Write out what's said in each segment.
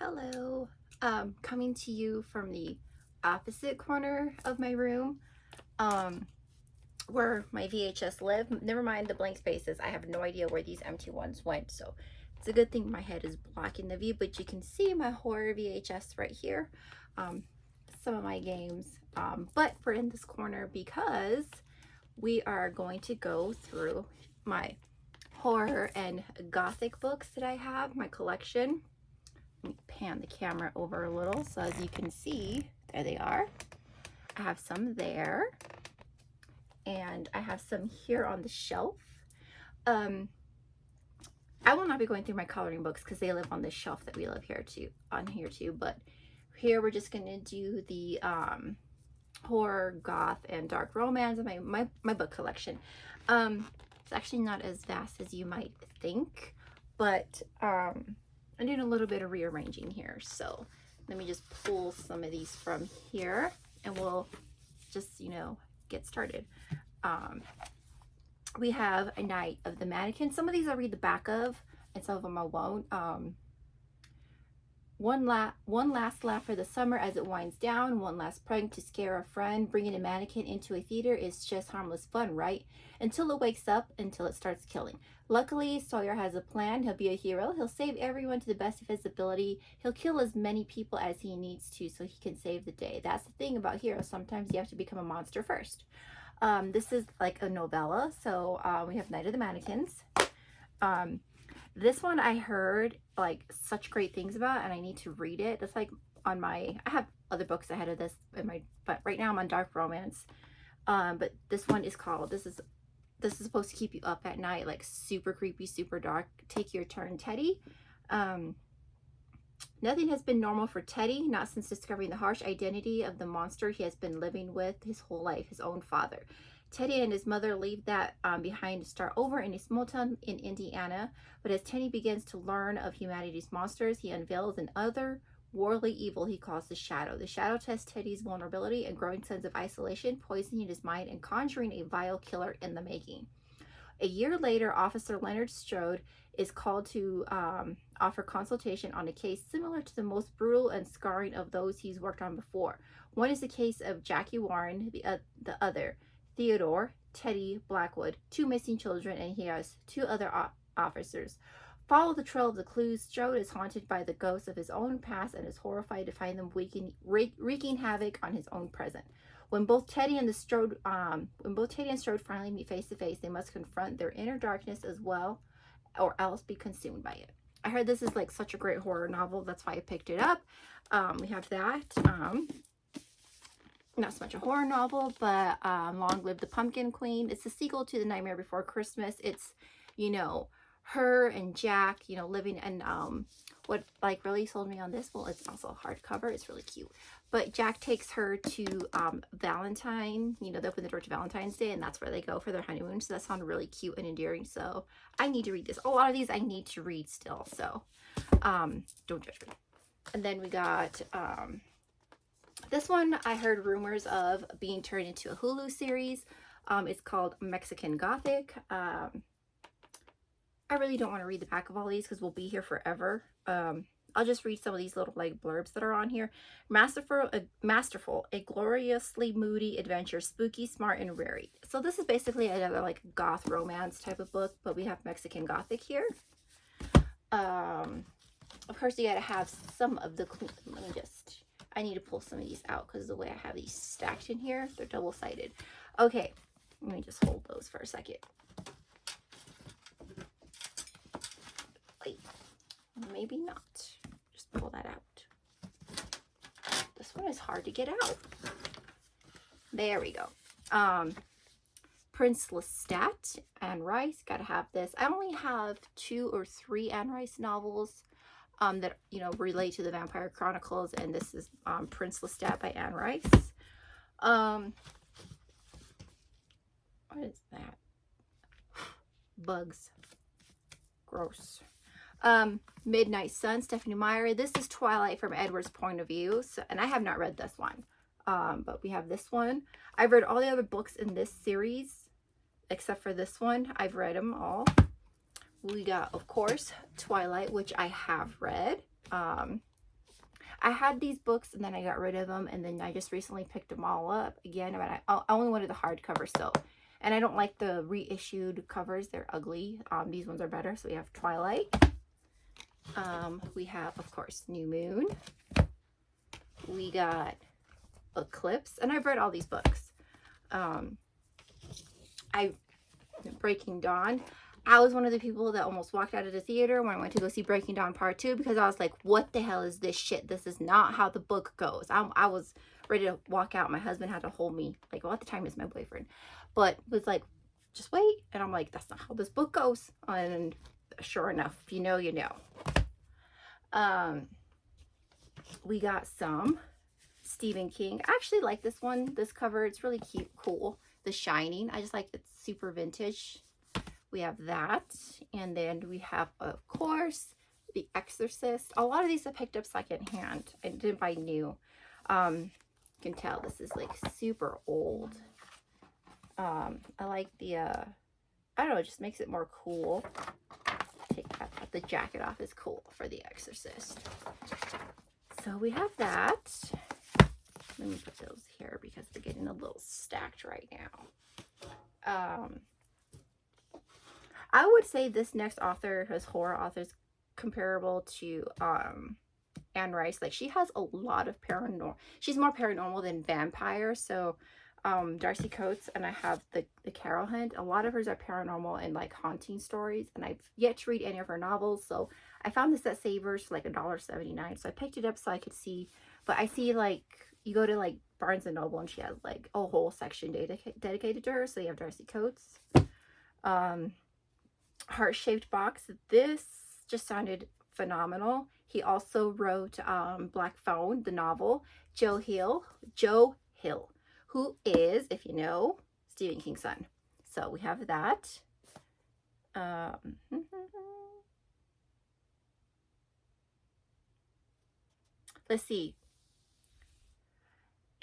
Hello. Coming to you from the opposite corner of my room, um, where my VHS live. Never mind the blank spaces. I have no idea where these empty ones went, so it's a good thing my head is blocking the view, but you can see my horror VHS right here. Um, some of my games, but we're in this corner because we are going to go through my horror and gothic books that I have, my collection. Let me pan the camera over a little so as you can see, there they are. I have some there and I have some here on the shelf. I will not be going through my coloring books because they live on the shelf that we live here too, but here we're just gonna do the horror, goth, and dark romance of my book collection. It's actually not as vast as you might think, but I'm doing a little bit of rearranging here. So let me just pull some of these from here and we'll just, get started. We have A Night of the Mannequin. Some of these I'll read the back of and some of them I won't. One last laugh for the summer as it winds down. One last prank to scare a friend. Bringing a mannequin into a theater is just harmless fun, right? Until it wakes up, until it starts killing. Luckily, Sawyer has a plan. He'll be a hero. He'll save everyone to the best of his ability. He'll kill as many people as he needs to so he can save the day. That's the thing about heroes. Sometimes you have to become a monster first. This is like a novella. So we have Night of the Mannequins. This one I heard like such great things about and I need to read it. It's like on my, I have other books ahead of this in my, but right now I'm on dark romance. But this one is called, this is supposed to keep you up at night, like super creepy, super dark. Take Your Turn, Teddy. Nothing has been normal for Teddy, not since discovering the harsh identity of the monster he has been living with his whole life, his own father. Teddy and his mother leave that behind to start over in a small town in Indiana, but as Teddy begins to learn of humanity's monsters, he unveils an otherworldly evil he calls the Shadow. The Shadow tests Teddy's vulnerability and growing sense of isolation, poisoning his mind and conjuring a vile killer in the making. A year later, Officer Leonard Strode is called to offer consultation on a case similar to the most brutal and scarring of those he's worked on before. One is the case of Jackie Warren, the other, Theodore, Teddy Blackwood, two missing children, and he has two other officers. Follow the trail of the clues. Strode is haunted by the ghosts of his own past and is horrified to find them wreaking havoc on his own present. When both Teddy and Strode finally meet face to face, they must confront their inner darkness as well, or else be consumed by it. I heard this is like such a great horror novel. That's why I picked it up. We have that. Not so much a horror novel, but Long Live the Pumpkin Queen. It's a sequel to The Nightmare Before Christmas. It's, her and Jack, living in what like really sold me on this, well, it's also a hardcover. It's really cute. But Jack takes her to Valentine, they open the door to Valentine's Day, and that's where they go for their honeymoon. So that sounded really cute and endearing. So I need to read this. A lot of these I need to read still. So don't judge me. And then we got this one I heard rumors of being turned into a Hulu series. It's called Mexican Gothic. I really don't want to read the back of all these because we'll be here forever. I'll just read some of these little like blurbs that are on here. Masterful, a gloriously moody adventure, spooky, smart, and rare. So this is basically another like goth romance type of book, but we have Mexican Gothic here. Of course, you gotta have some of the, I need to pull some of these out because of the way I have these stacked in here. They're double-sided. Okay, let me just hold those for a second. Wait, maybe not. Just pull that out. This one is hard to get out. There we go. Prince Lestat, Anne Rice. Gotta have this. I only have 2 or 3 Anne Rice novels that relate to the Vampire Chronicles, and this is Prince Lestat by Anne Rice. What is that? Bugs. Gross. Midnight Sun, Stephanie Meyer. This is Twilight from Edward's point of view, and I have not read this one, but we have this one. I've read all the other books in this series except for this one. I've read them all. We got, of course, Twilight, which I have read. I had these books and then I got rid of them, and then I just recently picked them all up again. But I only wanted the hardcover still. And I don't like the reissued covers. They're ugly. These ones are better. So we have Twilight. We have, of course, New Moon. We got Eclipse. And I've read all these books. Breaking Dawn. I was one of the people that almost walked out of the theater when I went to go see Breaking Dawn Part 2 because I was like, what the hell is this shit? This is not how the book goes. I was ready to walk out. My husband had to hold me. Like, well, at the time, he was my boyfriend. But was like, just wait. And I'm like, that's not how this book goes. And sure enough, if you know, you know. We got some Stephen King. I actually like this one. This cover, it's really cute, cool. The Shining. I just like it's super vintage. We have that. And then we have, of course, The Exorcist. A lot of these I picked up secondhand. I didn't buy new. You can tell this is like super old. I like the, I don't know, it just makes it more cool. Take the jacket off is cool for The Exorcist. So we have that. Let me put those here because they're getting a little stacked right now. I would say this next author, his horror authors, comparable to Anne Rice. Like, she has a lot of paranormal. She's more paranormal than vampire. So Darcy Coates, and I have the Carol Hunt. A lot of hers are paranormal and like haunting stories, and I've yet to read any of her novels. So I found this at Savers for like $1.79. So I picked it up so I could see. But I see, like, you go to like Barnes and Noble and she has like a whole section dedicated to her. So you have Darcy Coates. Heart-Shaped Box. This just sounded phenomenal. He also wrote Black Phone, the novel. Joe Hill, who is, if you know, Stephen King's son. So we have that. Let's see.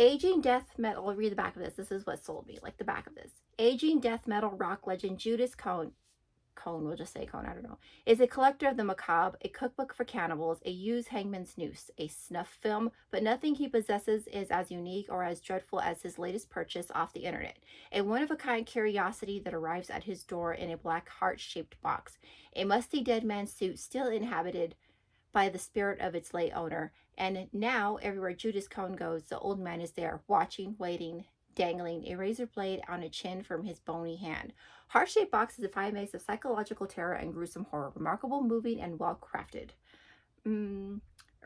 Aging death metal. I'll read the back of this. This is what sold me, like the back of this. Aging death metal rock legend Judas Cone, we'll just say Cone, I don't know, is a collector of the macabre, a cookbook for cannibals, a used hangman's noose, a snuff film, but nothing he possesses is as unique or as dreadful as his latest purchase off the internet. A one-of-a-kind curiosity that arrives at his door in a black heart-shaped box, a musty dead man's suit still inhabited by the spirit of its late owner. And now, everywhere Judas Cone goes, the old man is there, watching, waiting, dangling a razor blade on a chin from his bony hand. Heart-Shaped Box is a fine mix of psychological terror and gruesome horror. Remarkable, moving, and well-crafted.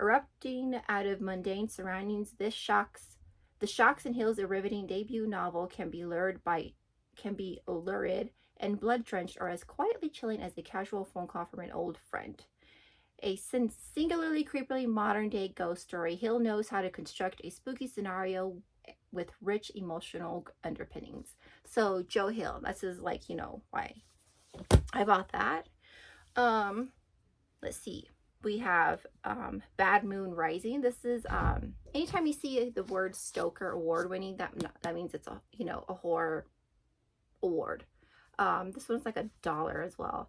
Erupting out of mundane surroundings, the shocks and hills a riveting debut novel can be lurid and blood-drenched, or as quietly chilling as a casual phone call from an old friend. A singularly creepily modern-day ghost story, Hill knows how to construct a spooky scenario with rich emotional underpinnings. So Joe Hill, this is like, you know, why I bought that. Let's see. We have Bad Moon Rising. This is anytime you see the word Stoker award winning, that means it's a, you know, a horror award. This one's like $1 as well.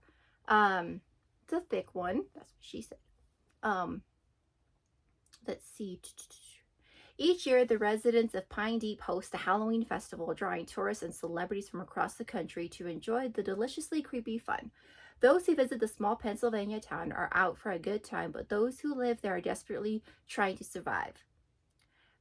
It's a thick one. That's what she said. Let's see. Each year, the residents of Pine Deep host a Halloween festival, drawing tourists and celebrities from across the country to enjoy the deliciously creepy fun. Those who visit the small Pennsylvania town are out for a good time, but those who live there are desperately trying to survive.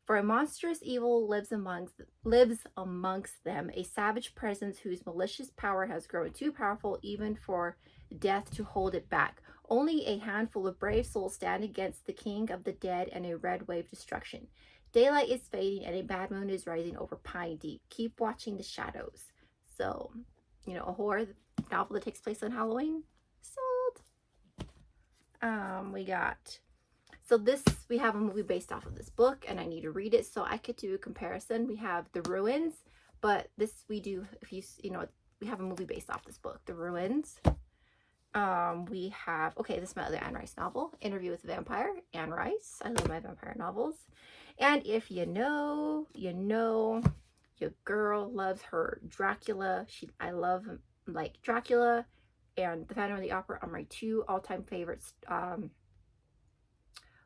For a monstrous evil lives amongst them, a savage presence whose malicious power has grown too powerful even for death to hold it back. Only a handful of brave souls stand against the king of the dead and a red wave destruction. Daylight is fading and a bad moon is rising over Pine Deep. Keep watching the shadows. So, you know, a horror novel that takes place on Halloween. Sold. We have a movie based off of this book, and I need to read it so I could do a comparison. We have The Ruins, but this we do, if you know, we have a movie based off this book, The Ruins. We have, okay, this is my other Anne Rice novel, Interview with a Vampire, Anne Rice. I love my vampire novels. And if you know, you know, your girl loves her Dracula. I love, like, Dracula and The Phantom of the Opera are my two all-time favorites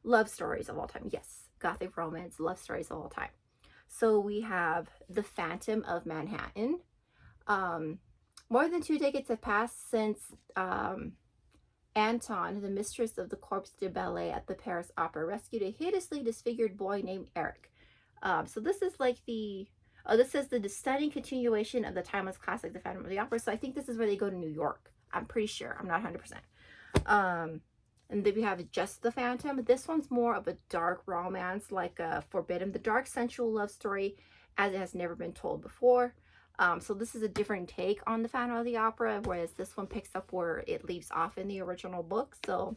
love stories of all time. Yes, Gothic romance, love stories of all time. So we have The Phantom of Manhattan. Um, More than 2 decades have passed since Anton, the mistress of the Corps de Ballet at the Paris Opera, rescued a hideously disfigured boy named Eric. So this is like this is the stunning continuation of the timeless classic, The Phantom of the Opera. So I think this is where they go to New York. I'm pretty sure. I'm not 100%. And then we have Just the Phantom. This one's more of a dark romance, like a forbidden, the dark sensual love story as it has never been told before. So this is a different take on the Phantom of the Opera, whereas this one picks up where it leaves off in the original book. So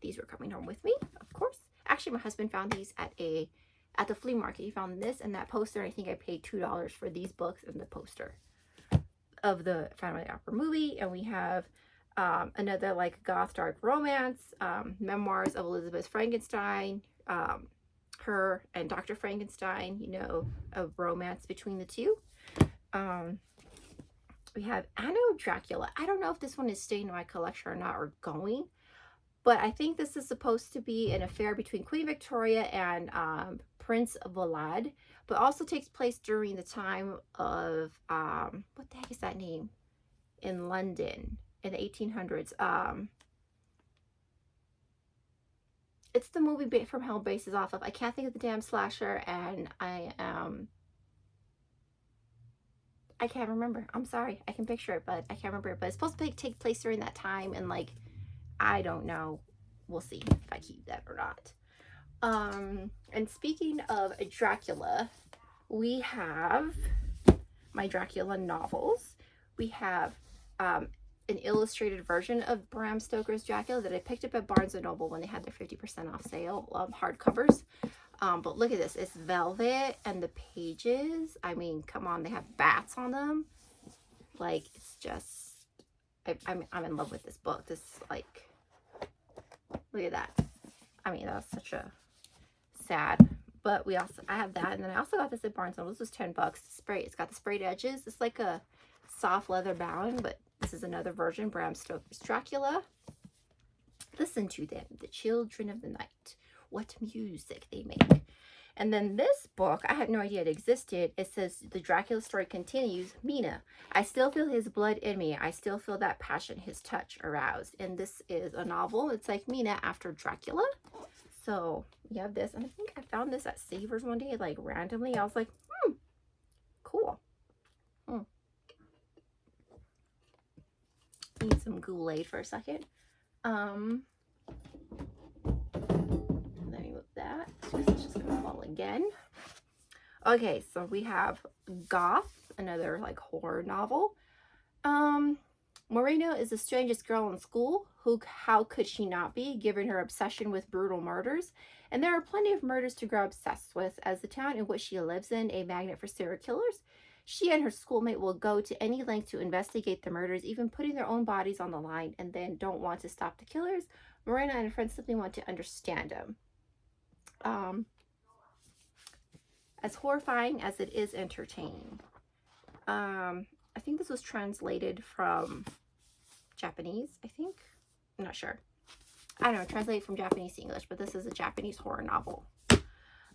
these were coming home with me, of course. Actually, my husband found these at the flea market. He found this and that poster. I think I paid $2 for these books and the poster of the Phantom of the Opera movie. And we have another like goth dark romance, memoirs of Elizabeth Frankenstein, her and Dr. Frankenstein, you know, a romance between the two. We have Anno Dracula. I don't know if this one is staying in my collection or not, or going, but I think this is supposed to be an affair between Queen Victoria and Prince Vlad, but also takes place during the time of what the heck is that name, in London in the 1800s. It's the movie From Hell bases off of. I can't think of the damn slasher, and I can't remember. I'm sorry. I can picture it, but I can't remember it. But it's supposed to take place during that time, and like, I don't know. We'll see if I keep that or not. And speaking of Dracula, we have my Dracula novels. We have an illustrated version of Bram Stoker's Dracula that I picked up at Barnes & Noble when they had their 50% off sale, hardcovers. But look at this. It's velvet, and the pages, I mean, come on, they have bats on them. Like, it's just, I'm in love with this book. This, like, look at that. I mean, that was such a sad, but I have that, and then I also got this at Barnes & Noble. This was $10. It's got the sprayed edges. It's like a soft leather bound, but this is another version, Bram Stoker's Dracula. Listen to them, the children of the night. What music they make. And then this book, I had no idea it existed. It says, the Dracula story continues. Mina, I still feel his blood in me. I still feel that passion, his touch aroused. And this is a novel. It's like Mina after Dracula. So you have this. And I think I found this at Savers one day, like randomly. I was like, cool. Need some Kool-Aid for a second. Let me move that. It's just gonna fall again. Okay, so we have Goth, another like horror novel. Moreno is the strangest girl in school. How could she not be, given her obsession with brutal murders? And there are plenty of murders to grow obsessed with, as the town in which she lives in, a magnet for serial killers. She and her schoolmate will go to any length to investigate the murders, even putting their own bodies on the line, and then don't want to stop the killers. Morena and her friends simply want to understand them. As horrifying as it is entertaining. I think this was translated from Japanese, I think. I'm not sure. I don't know, translated from Japanese to English, but this is a Japanese horror novel.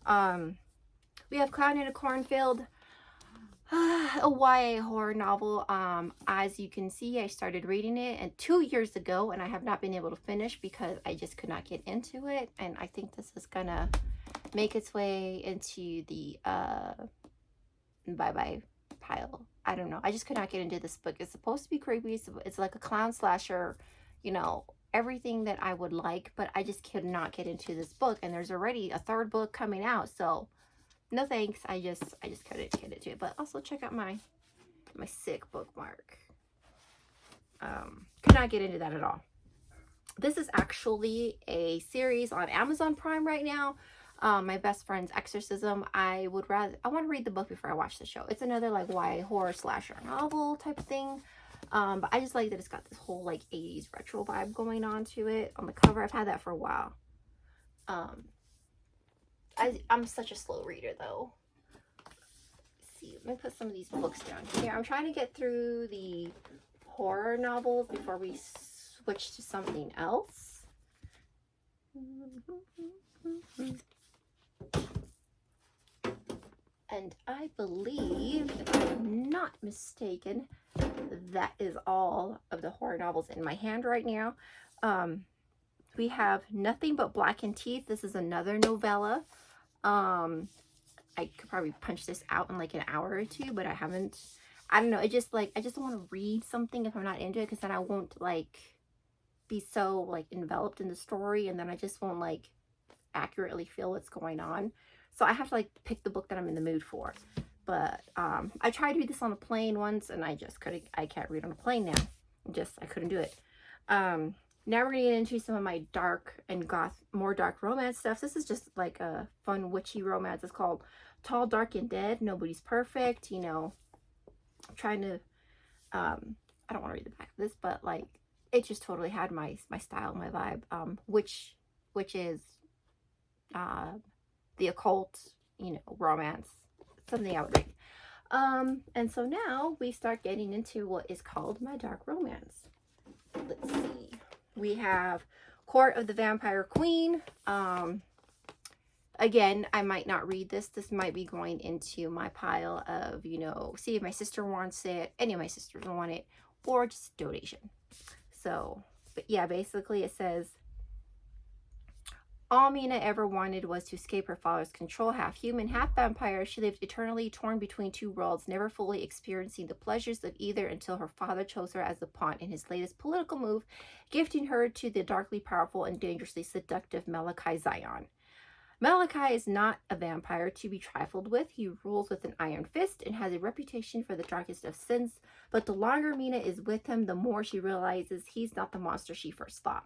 We have Clown in a Cornfield, a YA horror novel. As you can see, I started reading it 2 years ago, and I have not been able to finish because I just could not get into it. And I think this is gonna make its way into the bye-bye pile. I don't know. I just could not get into this book. It's supposed to be creepy. It's like a clown slasher, you know, everything that I would like, but I just could not get into this book. And there's already a third book coming out, so no thanks. I just couldn't get into it. But also check out my sick bookmark. Could not get into that at all. This is actually a series on Amazon Prime right now. My Best Friend's Exorcism. I want to read the book before I watch the show. It's another like YA horror slasher novel type thing. But I just like that it's got this whole like 80s retro vibe going on to it. On the cover, I've had that for a while. I'm such a slow reader though. Let's see, let me put some of these books down here. I'm trying to get through the horror novels before we switch to something else. And I believe, if I'm not mistaken, that is all of the horror novels in my hand right now. We have Nothing But Blackened Teeth. This is another novella. I could probably punch this out in like an hour or two, but I haven't. I don't know. I just don't want to read something if I'm not into it, because then I won't like be so like enveloped in the story, and then I just won't like accurately feel what's going on. So I have to like pick the book that I'm in the mood for. But I tried to read this on a plane once, and I just couldn't. I can't read on a plane now. I couldn't do it. Now we're gonna get into some of my dark and goth, more dark romance stuff. This is just like a fun witchy romance. It's called Tall, Dark, and Dead. Nobody's perfect. You know, I'm trying to. I don't want to read the back of this, but like it just totally had my style, my vibe. Which is the occult, you know, romance, something I would read. And so now we start getting into what is called my dark romance. Let's see. We have Court of the Vampire Queen. Again, I might not read this. This might be going into my pile of, you know, see if my sister wants it, any of my sisters want it, or just donation. So, but yeah, basically it says, all Mina ever wanted was to escape her father's control. Half human, half vampire, she lived eternally torn between two worlds, never fully experiencing the pleasures of either until her father chose her as the pawn in his latest political move, gifting her to the darkly powerful and dangerously seductive Malachi Zion. Malachi is not a vampire to be trifled with. He rules with an iron fist and has a reputation for the darkest of sins, but the longer Mina is with him, the more she realizes he's not the monster she first thought.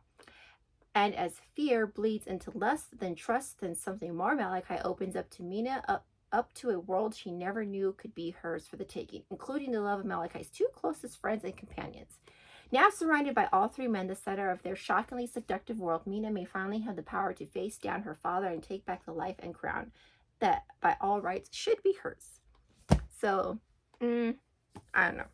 And as fear bleeds into less than trust, then something more, Malachi opens up to Mina, up to a world she never knew could be hers for the taking, including the love of Malachi's two closest friends and companions. Now surrounded by all three men, the center of their shockingly seductive world, Mina may finally have the power to face down her father and take back the life and crown that, by all rights, should be hers. So, I don't know.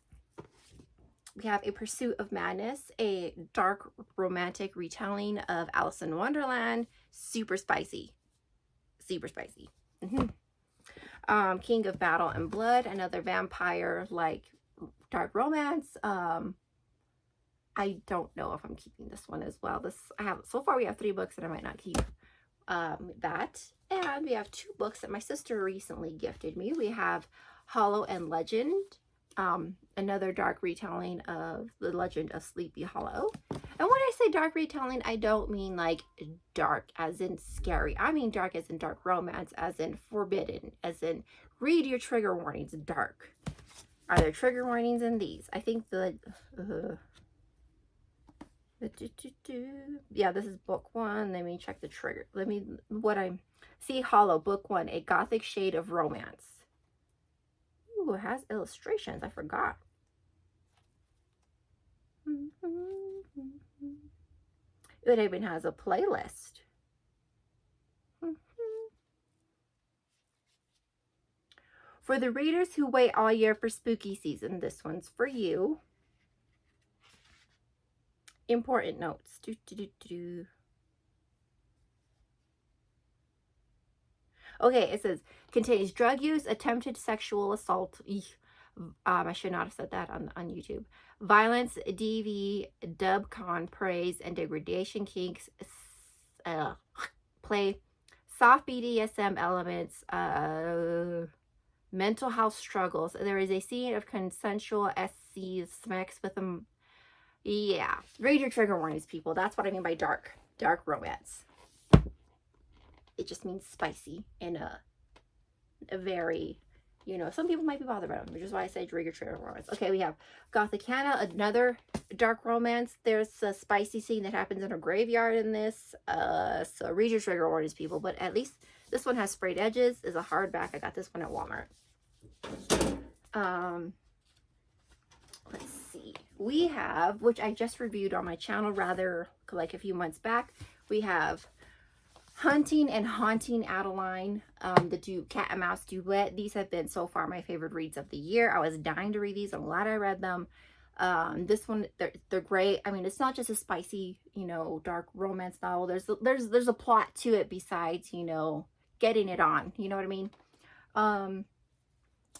We have A Pursuit of Madness, a dark romantic retelling of Alice in Wonderland. Super spicy. Super spicy. King of Battle and Blood, another vampire like dark romance. I don't know if I'm keeping this one as well. So far we have 3 books that I might not keep. That. And we have 2 books that my sister recently gifted me. We have Hollow and Legend. Another dark retelling of the Legend of Sleepy Hollow. And when I say dark retelling, I don't mean like dark as in scary. I mean dark as in dark romance, as in forbidden, as in read your trigger warnings, dark. Are there trigger warnings in these? I think yeah, this is book 1. Let me check the trigger. See Hollow, book 1, a gothic shade of romance. Ooh, it has illustrations. I forgot. It even has a playlist. For the readers who wait all year for spooky season, this one's for you. Important notes. Okay, it says, contains drug use, attempted sexual assault. I should not have said that on YouTube. Violence, DV, dubcon, praise, and degradation kinks. Play soft BDSM elements. Mental health struggles. There is a scene of consensual SC smacks with them. Yeah. Read your trigger warnings, people. That's what I mean by dark romance. It just means spicy in a very, you know, some people might be bothered by them, which is why I say read your trigger warnings. Okay, we have Gothicana, another dark romance. There's a spicy scene that happens in a graveyard in this. So read your trigger warnings, people. But at least this one has sprayed edges. Is a hardback. I got this one at Walmart. Let's see. We have, which I just reviewed on my channel rather like a few months back, we have Hunting and Haunting Adeline, the Cat and Mouse duet. These have been so far my favorite reads of the year. I was dying to read these. I'm glad I read them. This one, they're great. I mean, it's not just a spicy, you know, dark romance novel. There's a plot to it besides, you know, getting it on. You know what I mean?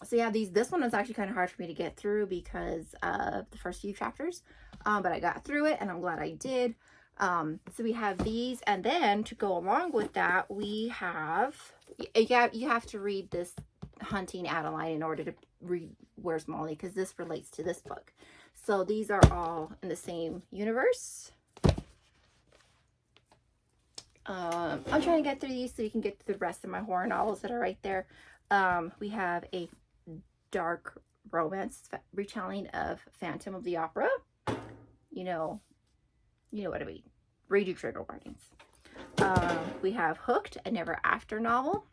So yeah, this one was actually kind of hard for me to get through because of the first few chapters. But I got through it, and I'm glad I did. So we have these, and then to go along with that, we have, you have to read this Hunting Adeline in order to read Where's Molly, because this relates to this book. So these are all in the same universe. I'm trying to get through these so we can get to the rest of my horror novels that are right there. We have a dark romance retelling of Phantom of the Opera. You know what I mean. Read your trigger warnings. We have Hooked, a Never After novel.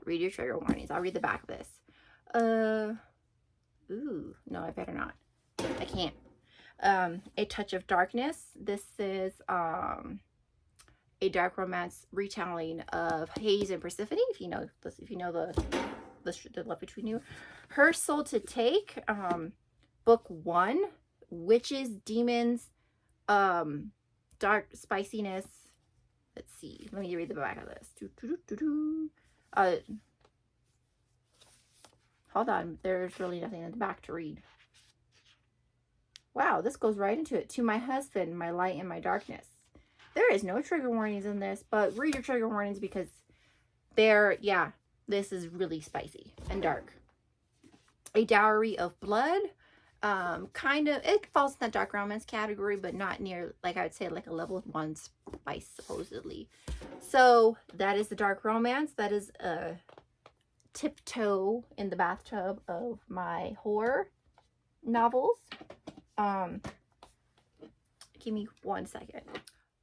Read your trigger warnings. I'll read the back of this. Ooh, no, I better not. I can't. A Touch of Darkness. This is a dark romance retelling of Hayes and Persephone. If you know the love between you. Her Soul to Take. Book 1. Witches, demons, dark spiciness. Let's see. Let me read the back of this. Hold on. There's really nothing in the back to read. Wow, this goes right into it. To my husband, my light and my darkness. There is no trigger warnings in this, but read your trigger warnings because this is really spicy and dark. A Dowry of Blood. It falls in that dark romance category, but not near, like I would say, like a level 1 spice, supposedly. So that is the dark romance. That is a tiptoe in the bathtub of my horror novels. Give me 1 second.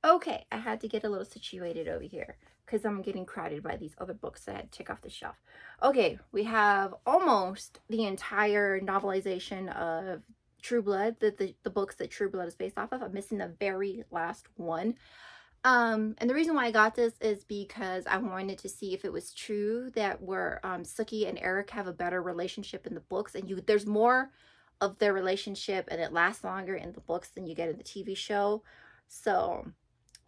Okay, I had to get a little situated over here because I'm getting crowded by these other books that I had to take off the shelf. Okay, we have almost the entire novelization of True Blood, the books that True Blood is based off of. I'm missing the very last one. And the reason why I got this is because I wanted to see if it was true that Sookie and Eric have a better relationship in the books, and there's more of their relationship and it lasts longer in the books than you get in the TV show. So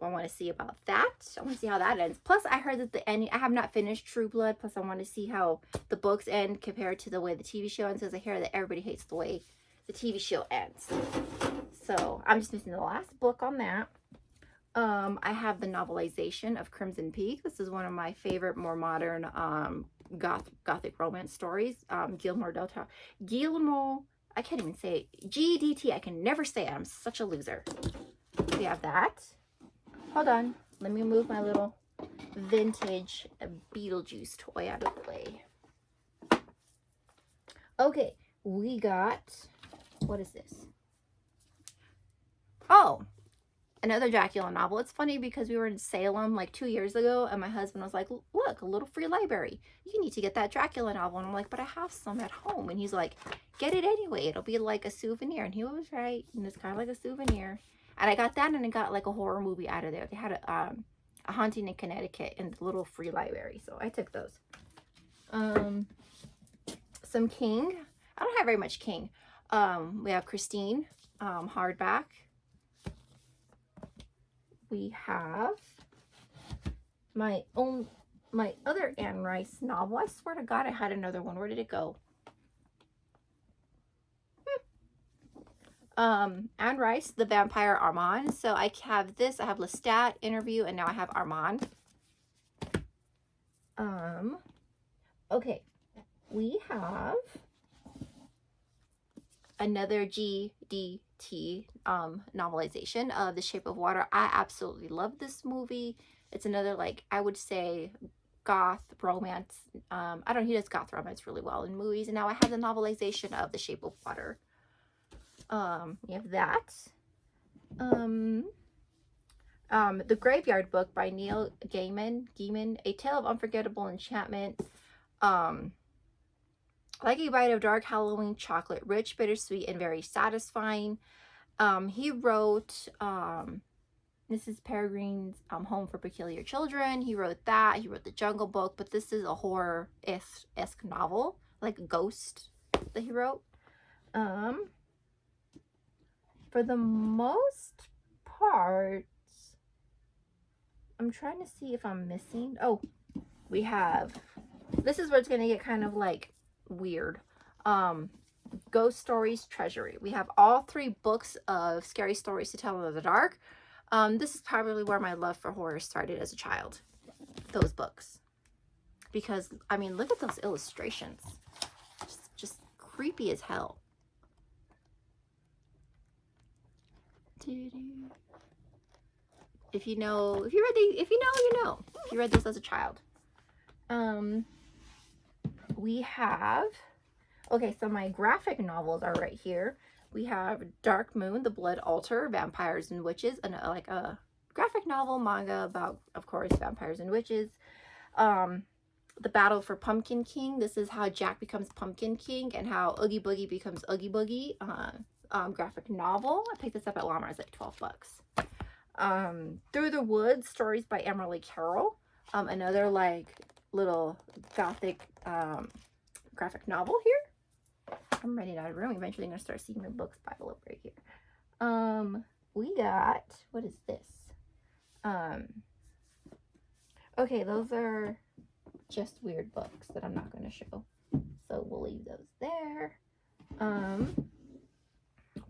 I want to see about that. I want to see how that ends. Plus, I heard that the ending, I have not finished True Blood. Plus, I want to see how the books end compared to the way the TV show ends, because I hear that everybody hates the way the TV show ends. So I'm just missing the last book on that. I have the novelization of Crimson Peak. This is one of my favorite, more modern gothic romance stories. Guillermo, I can't even say it. GDT, I can never say it. I'm such a loser. We have that. Hold on. Let me move my little vintage Beetlejuice toy out of the way. Okay, we got, what is this? Oh, another Dracula novel. It's funny because we were in Salem like 2 years ago, and my husband was like, look, a little free library. You need to get that Dracula novel. And I'm like, but I have some at home. And he's like, get it anyway. It'll be like a souvenir. And he was right. And it's kind of like a souvenir. And I got that, and I got like a horror movie out of there. They had a Haunting in Connecticut in the little free library. So I took those. Some King. I don't have very much King. We have Christine, hardback. We have my other Anne Rice novel. I swear to God I had another one. Where did it go? Anne Rice, The Vampire Armand. So I have this. I have Lestat, Interview, and now I have Armand. Okay. We have another GDT novelization of The Shape of Water. I absolutely love this movie. It's another, like, I would say goth romance. He does goth romance really well in movies. And now I have the novelization of The Shape of Water. We have that. The Graveyard Book by Neil Gaiman, A Tale of Unforgettable Enchantment. Like a Bite of Dark Halloween Chocolate, rich, bittersweet, and very satisfying. He wrote Mrs. Peregrine's Home for Peculiar Children. He wrote that. He wrote The Jungle Book, but this is a horror-esque novel, like a ghost that he wrote. For the most part, I'm trying to see if I'm missing. Oh, we have, this is where it's going to get kind of like weird. Ghost Stories Treasury. We have all 3 books of scary stories to tell in the dark. This is probably where my love for horror started as a child. Those books. Because, I mean, look at those illustrations. Just creepy as hell. If you know, if you know. If you read this as a child. We have, okay, so my graphic novels are right here. We have Dark Moon, The Blood Altar, Vampires and Witches, and like a graphic novel manga about, of course, vampires and witches. The Battle for Pumpkin King. This is how Jack becomes Pumpkin King and how Oogie Boogie becomes Oogie Boogie. Graphic novel. I picked this up at Walmart. It's like 12 bucks. Through the Woods, stories by Emily Carroll. Another like little gothic graphic novel here. I'm running out of room. Eventually I'm gonna start seeing my books pile up right here. We got, what is this? Okay, those are just weird books that I'm not gonna show. So we'll leave those there.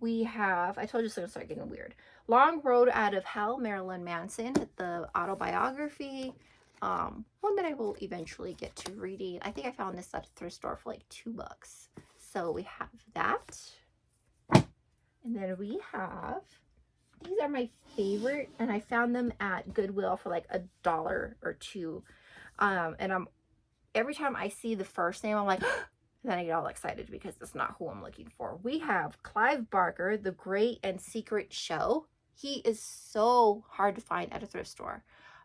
We have, I told you it's gonna start getting weird. Long Road Out of Hell, Marilyn Manson, the autobiography. One that I will eventually get to reading. I think I found this at a thrift store for like $2. So we have that. And then we have, these are my favorite, and I found them at Goodwill for like $1 or $2. And every time I see the first name, I'm like, then I get all excited because it's not who I'm looking for. We have Clive Barker, The Great and Secret Show. He is so hard to find at a thrift store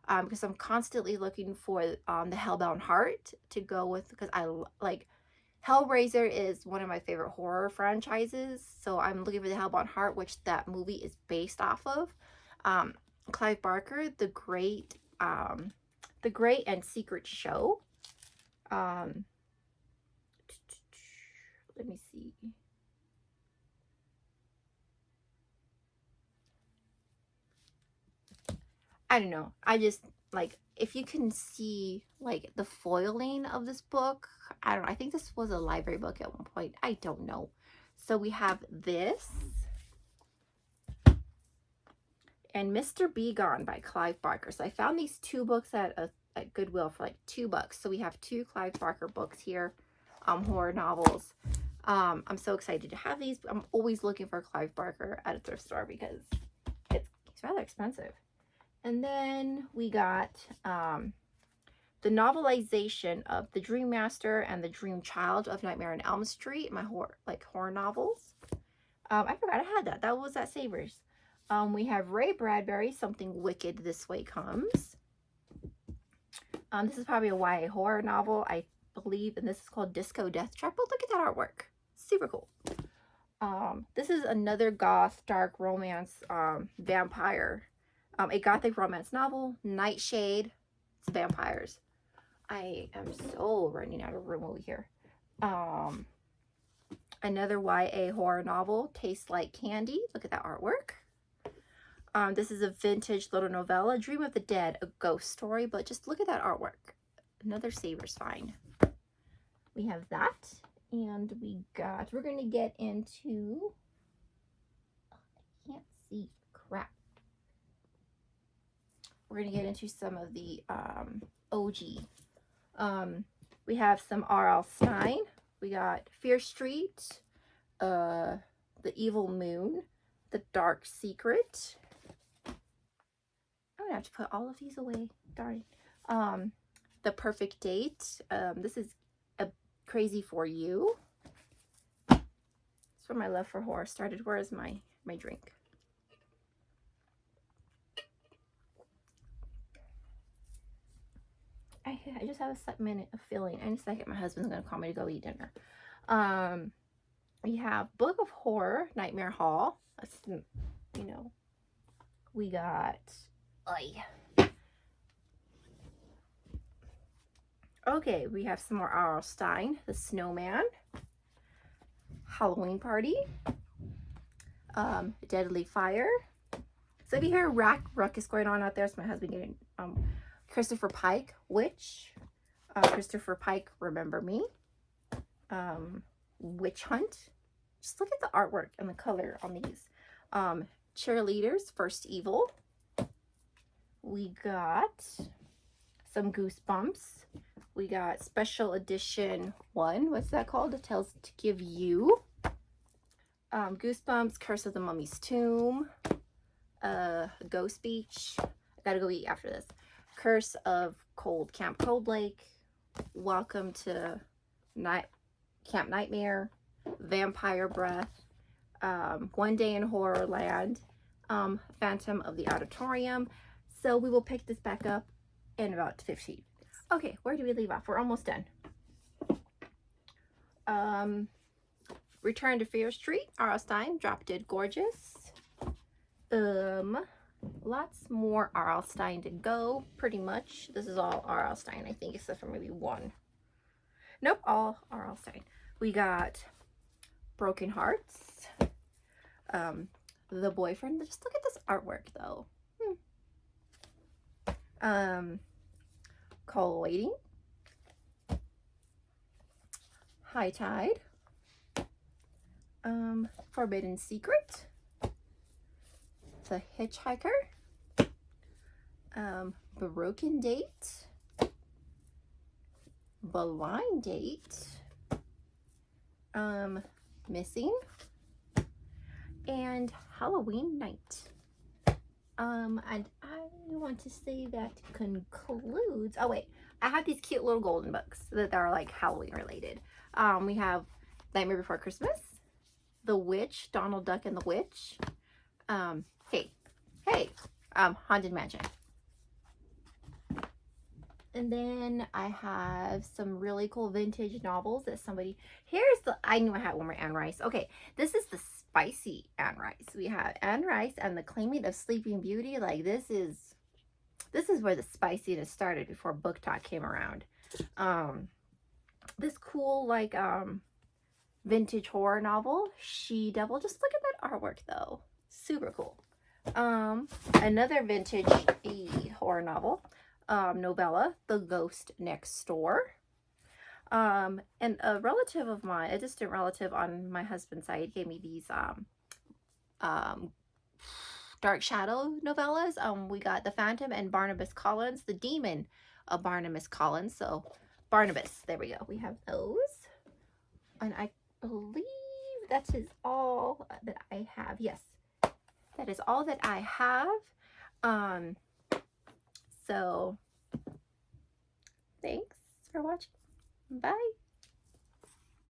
because I'm constantly looking for the Hellbound Heart to go with, because I like Hellraiser is one of my favorite horror franchises. So I'm looking for the Hellbound Heart, which that movie is based off of. Clive Barker, The Great and Secret Show. Let me see. I don't know. I just like, if you can see like the foiling of this book, I don't know. I think this was a library book at one point. I don't know. So we have this and Mr. Be Gone by Clive Barker. So I found these 2 books at Goodwill for like $2. So we have 2 Clive Barker books here, horror novels. I'm so excited to have these. I'm always looking for Clive Barker at a thrift store because it's rather expensive. And then we got the novelization of The Dream Master and The Dream Child of Nightmare on Elm Street, my horror novels. I forgot I had that. That was at Savers. We have Ray Bradbury, Something Wicked This Way Comes. This is probably a YA horror novel, I believe, and this is called Disco Death Trap. But look at that artwork. Super cool. This is another goth dark romance vampire. A gothic romance novel, Nightshade. It's vampires. I am so running out of room over here. Another YA horror novel, Tastes Like Candy. Look at that artwork. This is a vintage little novella, Dream of the Dead, a ghost story, but just look at that artwork. Another Savers find. We have that, and we're going to get into, I can't see, crap. We're going to get into some of the OG. We have some R.L. Stine. We got Fear Street, The Evil Moon, The Dark Secret. I'm gonna have to put all of these away. Darn. The Perfect Date. This is a Crazy for You. That's where my love for horror started. Where is my drink? I just have a minute of feeling. In a second, my husband's gonna call me to go eat dinner. We have Book of Horror, Nightmare Hall. That's, you know, we got. Okay, we have some more R.L. Stine, The Snowman, Halloween Party, Deadly Fire. So if you hear a ruckus going on out there, it's my husband getting Christopher Pike, Witch. Christopher Pike, Remember Me. Witch Hunt. Just look at the artwork and the color on these. Cheerleaders, First Evil. We got some Goosebumps. We got Special Edition 1. What's that called? It tells to give you. Goosebumps, Curse of the Mummy's Tomb. Ghost Beach. I gotta go eat after this. Curse of Camp Cold Lake. Welcome to Camp Nightmare. Vampire Breath. One Day in Horrorland. Phantom of the Auditorium. So we will pick this back up in about 15 minutes. Okay, where do we leave off? We're almost done. Return to Fear Street, R.L. Stine, Drop Dead Gorgeous. Lots more R.L. Stine to go, pretty much. This is all R.L. Stine, I think, except for maybe one. Nope, all R.L. Stine. We got Broken Hearts. The Boyfriend. Just look at this artwork, though. Call Waiting. High Tide. Forbidden Secret. The Hitchhiker. Broken Date. Blind Date. Missing. And Halloween Night. And I want to say that concludes. Oh wait, I have these cute little golden books that are like Halloween related. We have Nightmare Before Christmas, The Witch, Donald Duck and the Witch. Haunted Mansion. And then I have some really cool vintage novels that somebody. I knew I had one more Anne Rice. Okay, this is the spicy Anne Rice. We have Anne Rice and the Claimant of Sleeping Beauty. Like this is where the spiciness started before Book Talk came around. This cool like vintage horror novel, She Devil. Just look at that artwork though. Super cool. Another vintage horror novel. Novella, The Ghost Next Door. And a relative of mine, a distant relative on my husband's side, gave me these Dark Shadow novellas. We got The Phantom and Barnabas Collins, The Demon of Barnabas Collins. So Barnabas, there we go. We have those. And I believe that is all that I have. Yes, that is all that I have. So thanks for watching. Bye.